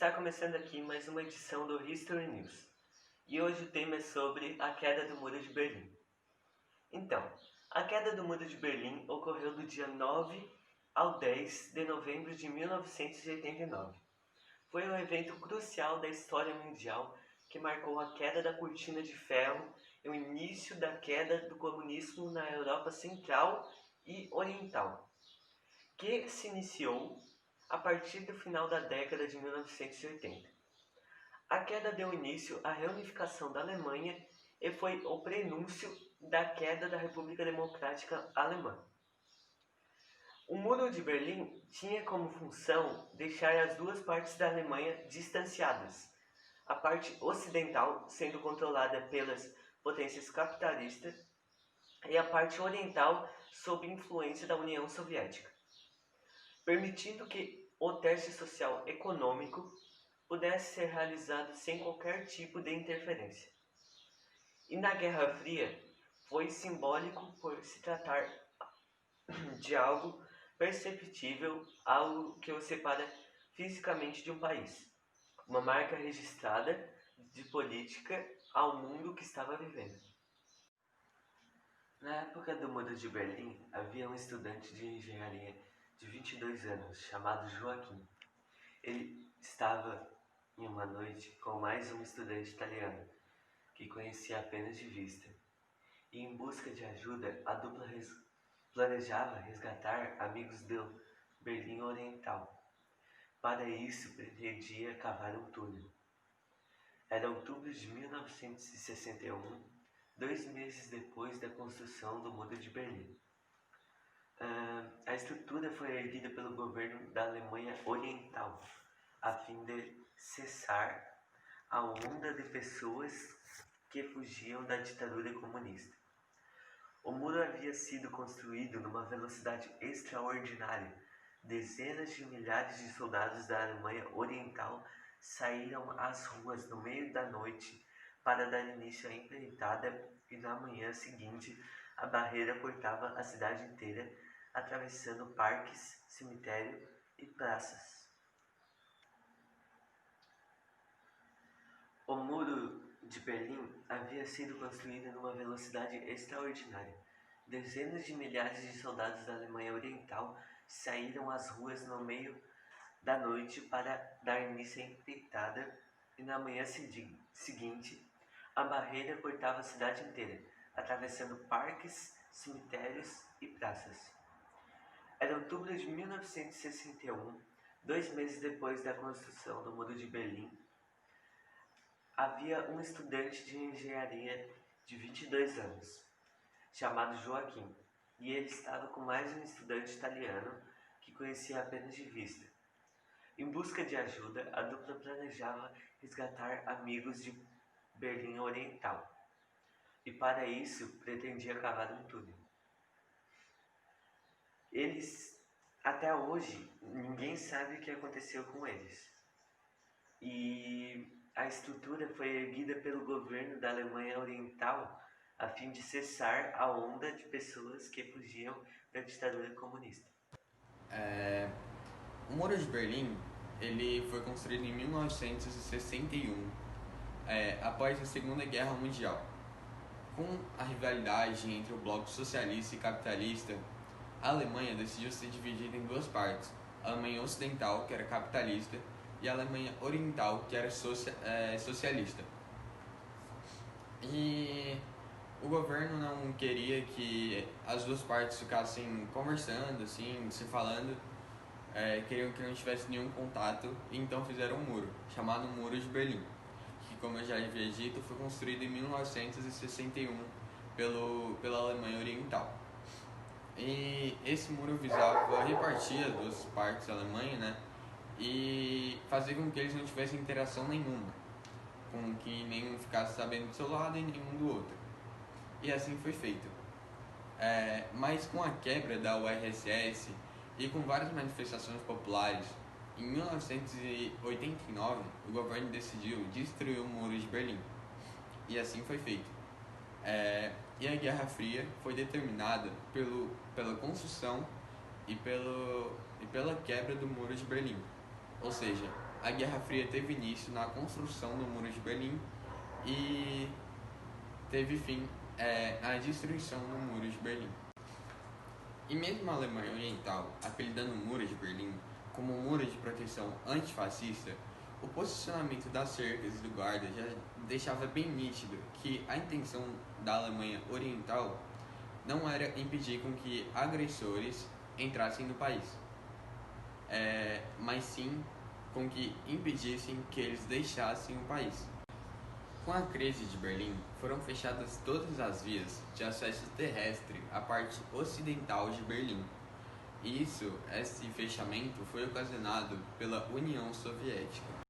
Está começando aqui mais uma edição do History News. E hoje o tema é sobre a queda do Muro de Berlim. Então, a queda do Muro de Berlim ocorreu do dia 9 ao 10 de novembro de 1989. Foi um evento crucial da história mundial que marcou a queda da cortina de ferro e o início da queda do comunismo na Europa Central e Oriental, que se iniciou a partir do final da década de 1980. A queda deu início à reunificação da Alemanha e foi o prenúncio da queda da República Democrática Alemã. O Muro de Berlim tinha como função deixar as duas partes da Alemanha distanciadas, a parte ocidental sendo controlada pelas potências capitalistas e a parte oriental sob influência da União Soviética, permitindo que o teste social econômico pudesse ser realizado sem qualquer tipo de interferência. E na Guerra Fria foi simbólico por se tratar de algo perceptível, algo que o separa fisicamente de um país, uma marca registrada de política ao mundo que estava vivendo. Na época do Muro de Berlim, havia um estudante de engenharia de 22 anos, chamado Joaquim. Ele estava em uma noite com mais um estudante italiano, que conhecia apenas de vista, e em busca de ajuda, a dupla planejava resgatar amigos do Berlim Oriental. Para isso, pretendia cavar um túnel. Era outubro de 1961, 2 meses depois da construção do Muro de Berlim. A estrutura foi erguida pelo governo da Alemanha Oriental, a fim de cessar a onda de pessoas que fugiam da ditadura comunista. O muro havia sido construído numa velocidade extraordinária. Dezenas de milhares de soldados da Alemanha Oriental saíram às ruas no meio da noite para dar início à empreitada, e na manhã seguinte a barreira cortava a cidade inteira, atravessando parques, cemitério e praças. O Muro de Berlim havia sido construído numa velocidade extraordinária. Dezenas de milhares de soldados da Alemanha Oriental saíram às ruas no meio da noite para dar início à empreitada, e na manhã seguinte a barreira cortava a cidade inteira, atravessando parques, cemitérios e praças. Era outubro de 1961, 2 meses depois da construção do Muro de Berlim. Havia um estudante de engenharia de 22 anos, chamado Joaquim, e ele estava com mais um estudante italiano que conhecia apenas de vista. Em busca de ajuda, a dupla planejava resgatar amigos de Berlim Oriental, e para isso pretendia cavar um túnel. Até hoje, ninguém sabe o que aconteceu com eles. E a estrutura foi erguida pelo governo da Alemanha Oriental a fim de cessar a onda de pessoas que fugiam da ditadura comunista. O Muro de Berlim ele foi construído em 1961, após a Segunda Guerra Mundial. Com a rivalidade entre o bloco socialista e capitalista, a Alemanha decidiu ser dividida em duas partes: a Alemanha Ocidental, que era capitalista, e a Alemanha Oriental, que era socialista. E o governo não queria que as duas partes ficassem conversando, assim, se falando, queriam que não tivesse nenhum contato, e então fizeram um muro, chamado Muro de Berlim, que, como eu já havia dito, foi construído em 1961 pela Alemanha Oriental. E esse muro visava repartir as duas partes da Alemanha, né, e fazer com que eles não tivessem interação nenhuma, com que nenhum ficasse sabendo do seu lado e nenhum do outro. E assim foi feito. Mas com a quebra da URSS e com várias manifestações populares, em 1989 o governo decidiu destruir o Muro de Berlim. E assim foi feito. E a Guerra Fria foi determinada pela construção e pela quebra do Muro de Berlim. Ou seja, a Guerra Fria teve início na construção do Muro de Berlim e teve fim na destruição do Muro de Berlim. E mesmo a Alemanha Oriental apelidando o Muro de Berlim como um muro de proteção antifascista, o posicionamento das cercas e do guarda já deixava bem nítido que a intenção da Alemanha Oriental não era impedir com que agressores entrassem no país, mas sim com que impedissem que eles deixassem o país. Com a crise de Berlim, foram fechadas todas as vias de acesso terrestre à parte ocidental de Berlim. E esse fechamento foi ocasionado pela União Soviética.